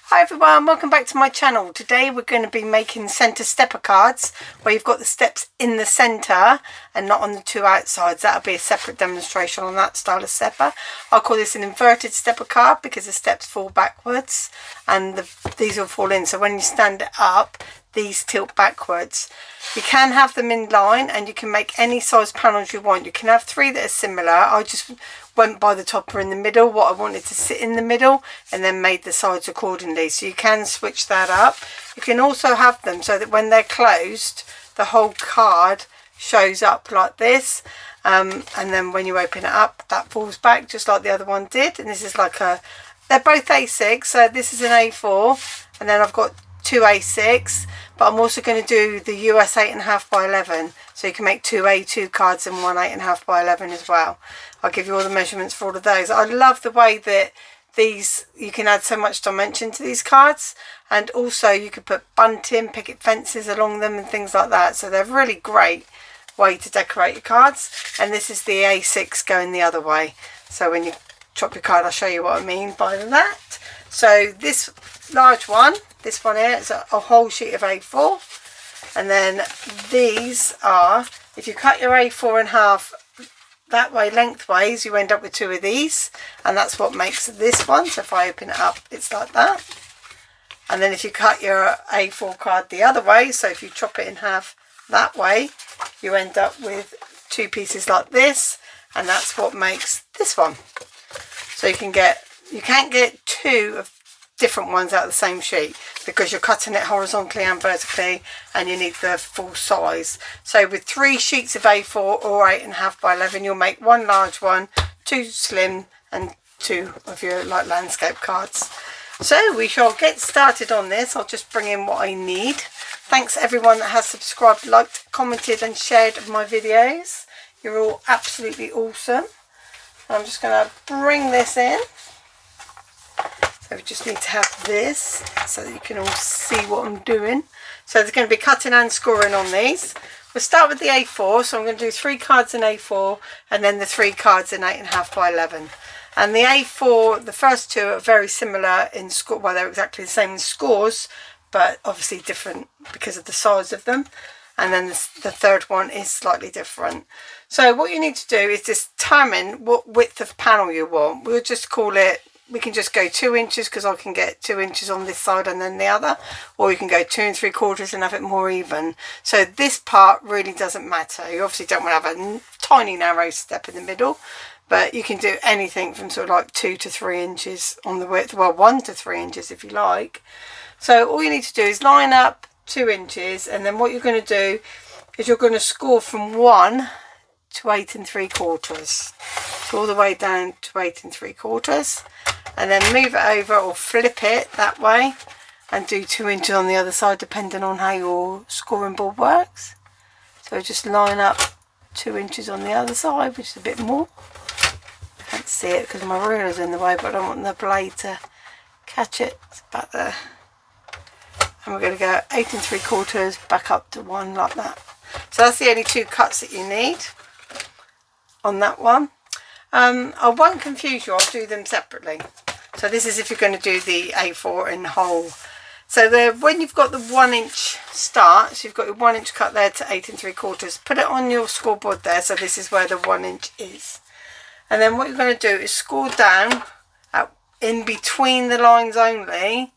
Hi everyone, welcome back to my channel. Today we're going to be making centre stepper cards where you've got the steps in the centre and not on the two outsides. That'll be a separate demonstration on that style of stepper. I'll call this an inverted stepper card because the steps fall backwards and these will fall in. So when you stand it up, these tilt backwards. You can have them in line and you can make any size panels you want. You can have three that are similar. I just went by the topper in the middle, what I wanted to sit in the middle, and then made the sides accordingly. So you can switch that up. You can also have them so that when they're closed, the whole card shows up like this. And then when you open it up, that falls back just like the other one did. And this is like they're both A6. So this is an A4 and then I've got two A6, but I'm also going to do the US 8.5 by 11, so you can make two A2 cards and one 8.5 by 11 as well. I'll give you all the measurements for all of those. I love the way that these, you can add so much dimension to these cards, and also you could put bunting, picket fences along them and things like that, so they're really great way to decorate your cards. And this is the A6 going the other way, so when you chop your card I'll show you what I mean by that. So this large one, this one here is a whole sheet of A4, and then these are, if you cut your A4 in half that way lengthways, you end up with two of these, and that's what makes this one. So if I open it up, it's like that. And then if you cut your A4 card the other way, so if you chop it in half that way, you end up with two pieces like this, and that's what makes this one. So you can't get two of different ones out of the same sheet because you're cutting it horizontally and vertically, and you need the full size. So with three sheets of A4 or 8.5 by 11, you'll make one large one, two slim, and two of your like landscape cards. So we shall get started on this. I'll just bring in what I need. Thanks everyone that has subscribed, liked, commented and shared my videos. You're all absolutely awesome. I'm just going to bring this in. So we just need to have this so that you can all see what I'm doing. So there's going to be cutting and scoring on these. We'll start with the A4. So I'm going to do 3 cards in A4 and then the 3 cards in 8.5 by 11. And the A4, the first two are very similar in score. Well, they're exactly the same in scores, but obviously different because of the size of them. And then the third one is slightly different. So what you need to do is determine what width of panel you want. We'll just call it, we can just go 2 inches because I can get 2 inches on this side and then the other, or you can go 2 3/4 and have it more even. So this part really doesn't matter. You obviously don't want to have a tiny narrow step in the middle, but you can do anything from sort of like 2 to 3 inches on the width, well 1 to 3 inches if you like. So all you need to do is line up 2 inches, and then what you're going to do is you're going to score from 1 to 8 3/4, so all the way down to 8 3/4, and then move it over or flip it that way and do 2 inches on the other side depending on how your scoring board works. So just line up 2 inches on the other side, which is a bit more. I can't see it because my ruler's in the way, but I don't want the blade to catch it. It's about there. And we're going to go 8 3/4 back up to 1 like that. So that's the only 2 cuts that you need on that one. I won't confuse you, I'll do them separately. So this is if you're going to do the A4 in whole. So when you've got the 1 inch start, so you've got your 1 inch cut there to 8 3/4, put it on your scoreboard there, so this is where the 1 inch is. And then what you're going to do is score down in between the lines only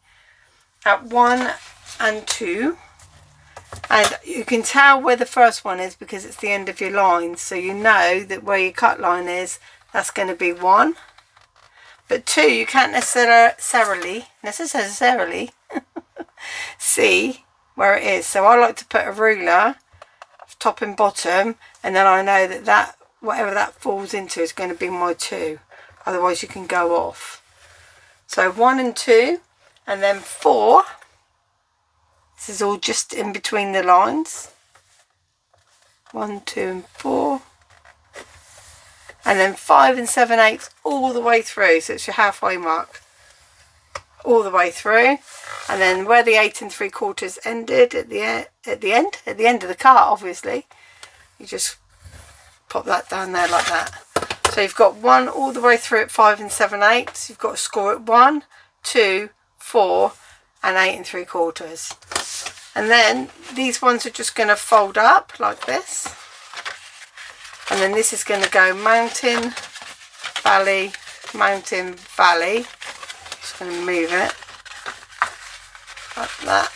at 1 and 2, and you can tell where the first one is because it's the end of your line, so you know that where your cut line is, that's going to be 1. But 2 you can't necessarily see where it is, so I like to put a ruler top and bottom, and then I know that whatever that falls into is going to be my 2, otherwise you can go off. So 1 and 2, and then 4, this is all just in between the lines, 1 2 and 4, and then 5 and 7/8 all the way through, so it's your halfway mark all the way through. And then where the 8 3/4 ended at the end of the cart, obviously you just pop that down there like that. So you've got 1 all the way through at 5 and 7/8. You've got to score at 1 2 4 and 8 3/4. And then these ones are just going to fold up like this. And then this is going to go mountain, valley, mountain, valley. Just going to move it like that.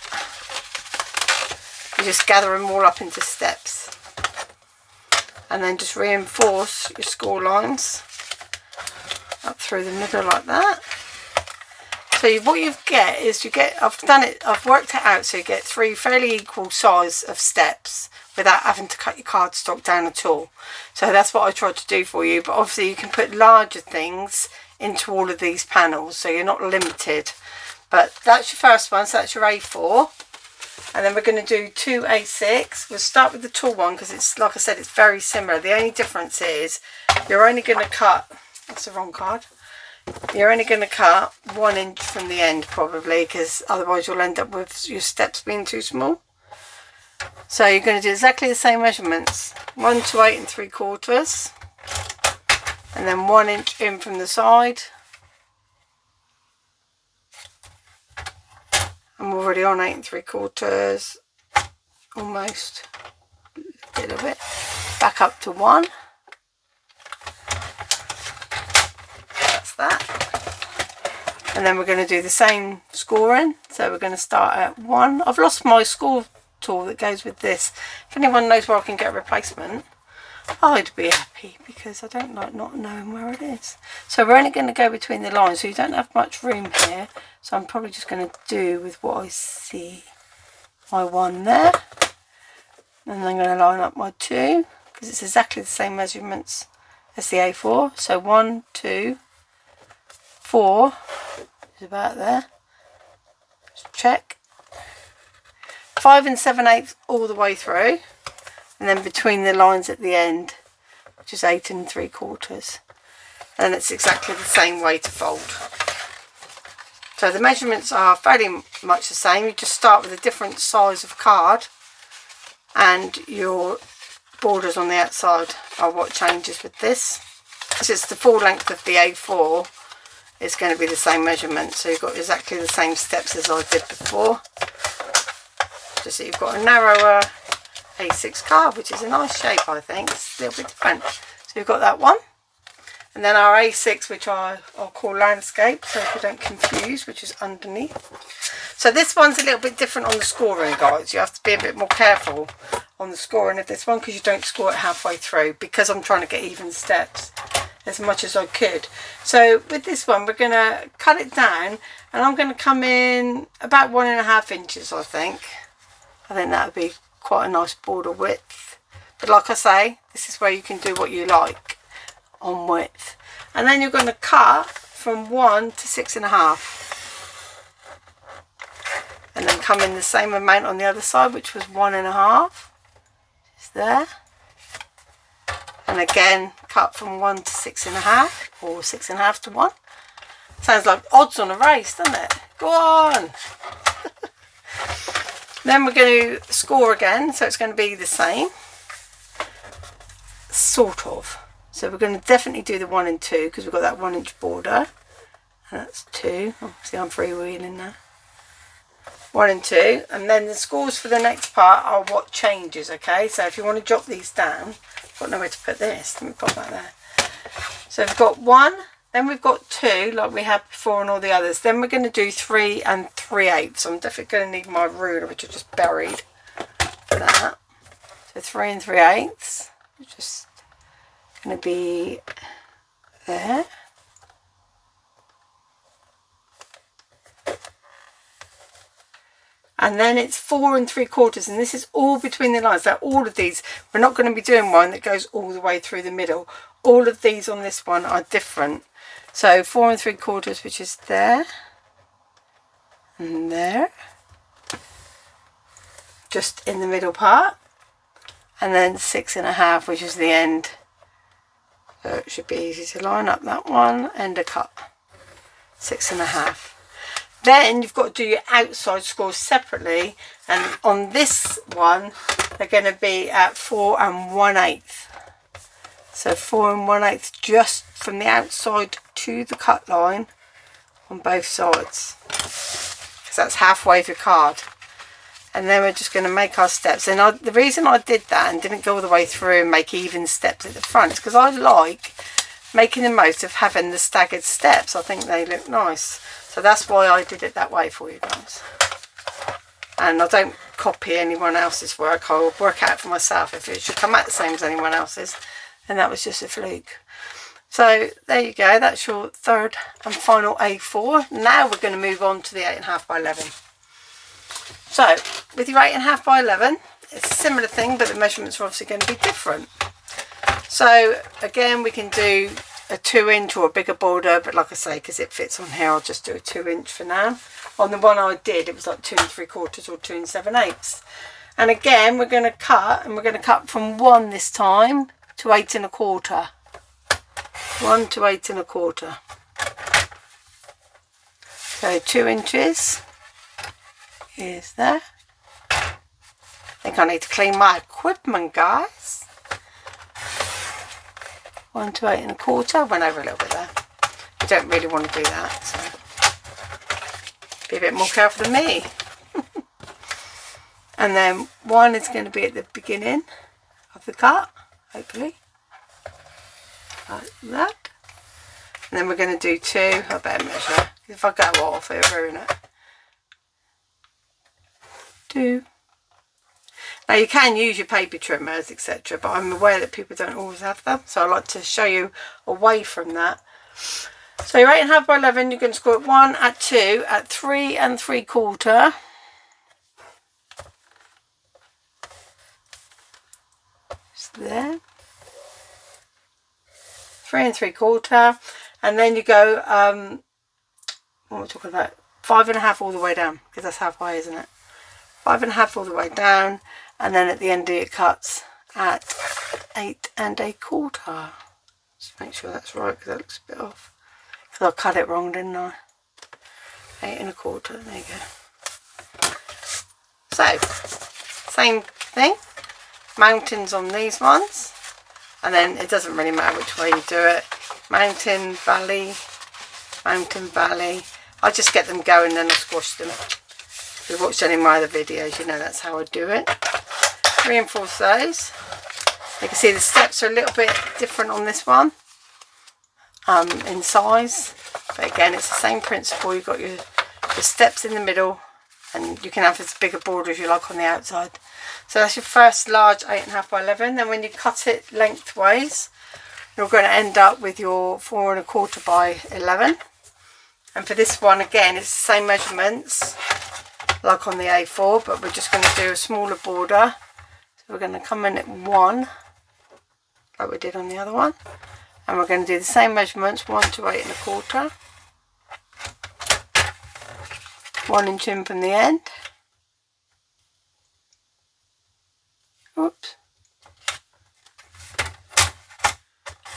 You just gather them all up into steps. And then just reinforce your score lines up through the middle like that. So what you get is I've worked it out so you get 3 fairly equal size of steps without having to cut your cardstock down at all. So that's what I tried to do for you, but obviously you can put larger things into all of these panels so you're not limited. But that's your first one, so that's your A4. And then we're going to do 2 A6. We'll start with the tall one because it's, like I said, it's very similar. The only difference is you're only going to cut, that's the wrong card. You're only going to cut 1 inch from the end probably, because otherwise you'll end up with your steps being too small. So you're going to do exactly the same measurements. 1 to 8 3/4, and then 1 inch in from the side. I'm already on 8 3/4, almost, a little bit, back up to 1. That, and then we're going to do the same scoring. So we're going to start at 1. I've lost my score tool that goes with this. If anyone knows where I can get a replacement, I'd be happy, because I don't like not knowing where it is. So we're only going to go between the lines, so you don't have much room here, so I'm probably just going to do with what I see. My 1 there, and I'm going to line up my 2 because it's exactly the same measurements as the A4. So 1 2 4 is about there. Just check. 5 7/8 all the way through, and then between the lines at the end, which is 8 3/4, and it's exactly the same way to fold. So the measurements are fairly much the same. You just start with a different size of card, and your borders on the outside are what changes with this. Because it's the full length of the A4, it's going to be the same measurement, so you've got exactly the same steps as I did before, just so you've got a narrower A6 card, which is a nice shape. I think it's a little bit different. So you've got that one, and then our A6, which I'll call landscape, so if you don't confuse, which is underneath. So this one's a little bit different on the scoring, guys. You have to be a bit more careful on the scoring of this one, because you don't score it halfway through, because I'm trying to get even steps as much as I could. So with this one, we're going to cut it down, and I'm going to come in about 1.5 inches. I think that would be quite a nice border width, but like I say, this is where you can do what you like on width. And then you're going to cut from 1 to 6.5, and then come in the same amount on the other side, which was 1.5, just there. And again, cut from 1 to 6.5, or 6.5 to 1. Sounds like odds on a race, doesn't it? Go on! Then we're going to score again, so it's going to be the same. Sort of. So we're going to definitely do the 1 and 2, because we've got that 1 inch border. And that's 2. Oh, see, I'm freewheeling now. 1 and 2. And then the scores for the next part are what changes, okay? So if you want to jot these down, I've got nowhere to put this. Let me pop that there. So we've got 1, then we've got 2, like we had before and all the others. Then we're going to do 3 and 3/8. So I'm definitely going to need my ruler, which I just buried for that. So 3 and 3/8. Just going to be there. And then it's 4 3/4, and this is all between the lines. Now all of these, we're not going to be doing one that goes all the way through the middle. All of these on this one are different. So 4 3/4, which is there and there, just in the middle part, and then 6.5, which is the end. So it should be easy to line up that one and a cut. 6.5. Then you've got to do your outside scores separately, and on this one they're going to be at 4 1/8. So 4 1/8 just from the outside to the cut line on both sides. because that's halfway of your card. And then we're just going to make our steps. And the reason I did that and didn't go all the way through and make even steps at the front is because I like making the most of having the staggered steps. I think they look nice. So that's why I did it that way for you guys. And I don't copy anyone else's work. I'll work out for myself if it should come out the same as anyone else's. And that was just a fluke. So there you go. That's your third and final A4. Now we're going to move on to the 8.5 by 11. So with your 8.5 by 11, it's a similar thing, but the measurements are obviously going to be different. So again, we can do a 2-inch or a bigger border, but like I say, because it fits on here, I'll just do a 2-inch for now. On the one I did, it was like 2 3/4 or 2 7/8. And again, we're going to cut, and we're going to cut from 1 this time to 8 1/4. 1 to 8 1/4. So 2 inches is there. I think I need to clean my equipment, guys. 1 to 8 1/4. Went over a little bit there. You don't really want to do that, so be a bit more careful than me. And then 1 is going to be at the beginning of the cut, hopefully, like that. And then we're going to do 2. I better measure. If I go off, it'll ruin it. 2. Now you can use your paper trimmers, etc., but I'm aware that people don't always have them, so I like to show you away from that. So your 8.5 by 11, you're going to score at 1, at 2, at 3 3/4. Just there. 3 3/4, and then you go, what am I talking about? 5 1/2 all the way down, because that's halfway, isn't it? 5 1/2 all the way down, and then at the end it cuts at 8 1/4. Just make sure that's right, because that looks a bit off. Because I cut it wrong, didn't I? 8 1/4, there you go. So, same thing, mountains on these ones, and then it doesn't really matter which way you do it. Mountain, valley, mountain, valley. I just get them going, then I squash them. If you've watched any of my other videos, you know that's how I do it. Reinforce those. You can see the steps are a little bit different on this one, in size, but again it's the same principle. You've got your steps in the middle, and you can have as big a border as you like on the outside. So that's your first large 8.5 by 11. Then when you cut it lengthways, you're going to end up with your 4 1/4 by 11. And for this one, again, it's the same measurements like on the A4, but we're just going to do a smaller border. So we're going to come in at 1, like we did on the other one, and we're going to do the same measurements, 1 to 8 1/4, 1 inch in from the end. Oops.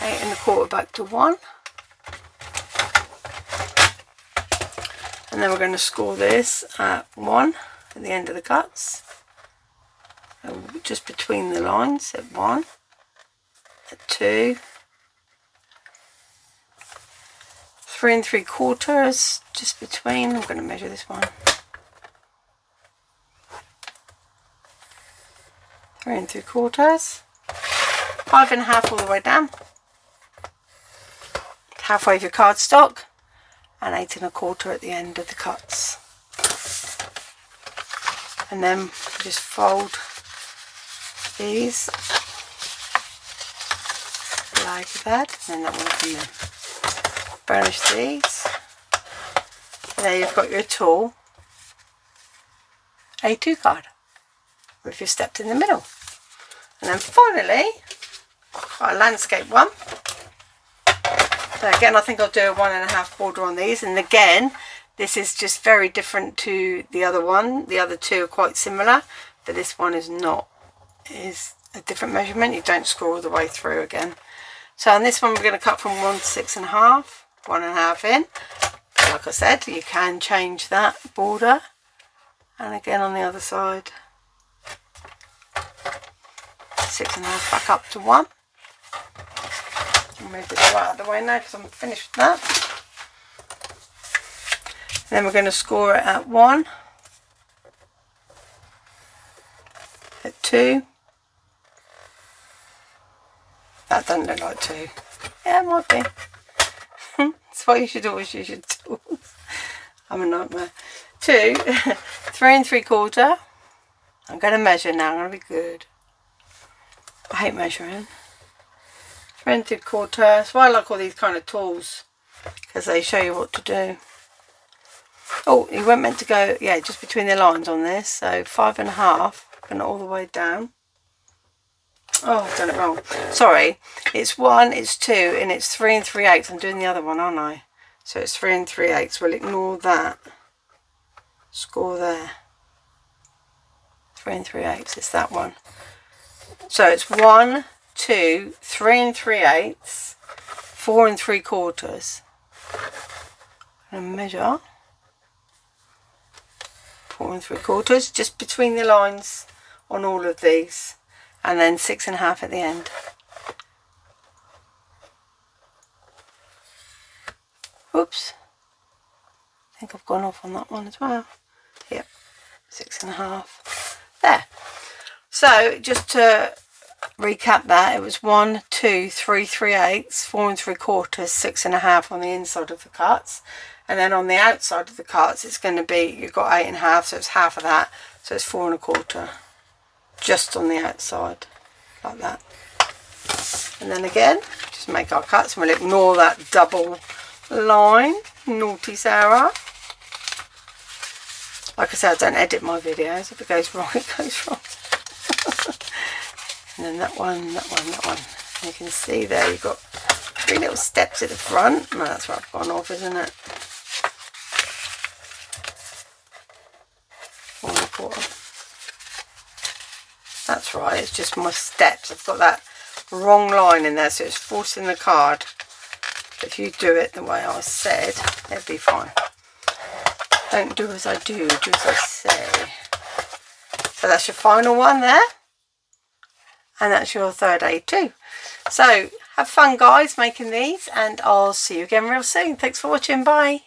8 1/4 back to 1. And then we're going to score this at 1 at the end of the cuts. So just between the lines at 1, at 2, 3 3/4 just between. I'm going to measure this one. 3 3/4, 5 1/2 all the way down, halfway of your cardstock, and 8 1/4 at the end of the cuts. And then just fold these like that, and then that one come in. Burnish these, and there you've got your tall A2 card with your steps in the middle. And then finally, got a landscape one. So again, I think I'll do a 1 1/2 border on these, and again, this is just very different to the other one. The other two are quite similar, but this one is not. It is a different measurement. You don't score all the way through again. So on this one, we're going to cut from 1 to 6 1/2, 1 1/2 in. Like I said, you can change that border. And again on the other side, 6 1/2 back up to 1. I'll move this right out of the way now because I'm finished with that. Then we're going to score it at 1, at 2. That doesn't look like 2. Yeah, it might be. That's why you should always use your tools. I'm a nightmare. 2, 3 3/4. I'm going to measure now. I'm going to be good. I hate measuring. 3 3/4. That's why I like all these kind of tools, because they show you what to do. Oh, you weren't meant to go, yeah, just between the lines on this. So 5 1/2, and all the way down. Oh, I've done it wrong. Sorry. It's 1, it's 2, and it's 3 3/8. I'm doing the other one, aren't I? So it's 3 3/8. We'll ignore that. Score there. 3 3/8. It's that one. So it's 1, 2, 3 3/8, 4 3/4. And measure 4 3/4, just between the lines on all of these, and then 6 1/2 at the end. Oops, I think I've gone off on that one as well. Yep, 6 1/2 there. So just to recap that, it was 1, 2, 3 3/8, 4 3/4, 6 1/2 on the inside of the cuts, and then on the outside of the cuts it's going to be, you've got 8 1/2, so it's half of that, so it's 4 1/4 just on the outside, like that. And then again, just make our cuts, and we'll ignore that double line. Naughty Sarah. Like I said, I don't edit my videos. If it goes wrong, it goes wrong. And then that one, that one, that one. And you can see there you've got 3 little steps at the front. No, that's where I've gone off, isn't it? 4 1/4. That's right, it's just my steps. I've got that wrong line in there, so it's forcing the card. If you do it the way I said, it'll be fine. Don't do as I do, do as I say. So that's your final one there. And that's your third A2. So have fun, guys, making these, and I'll see you again real soon. Thanks for watching. Bye.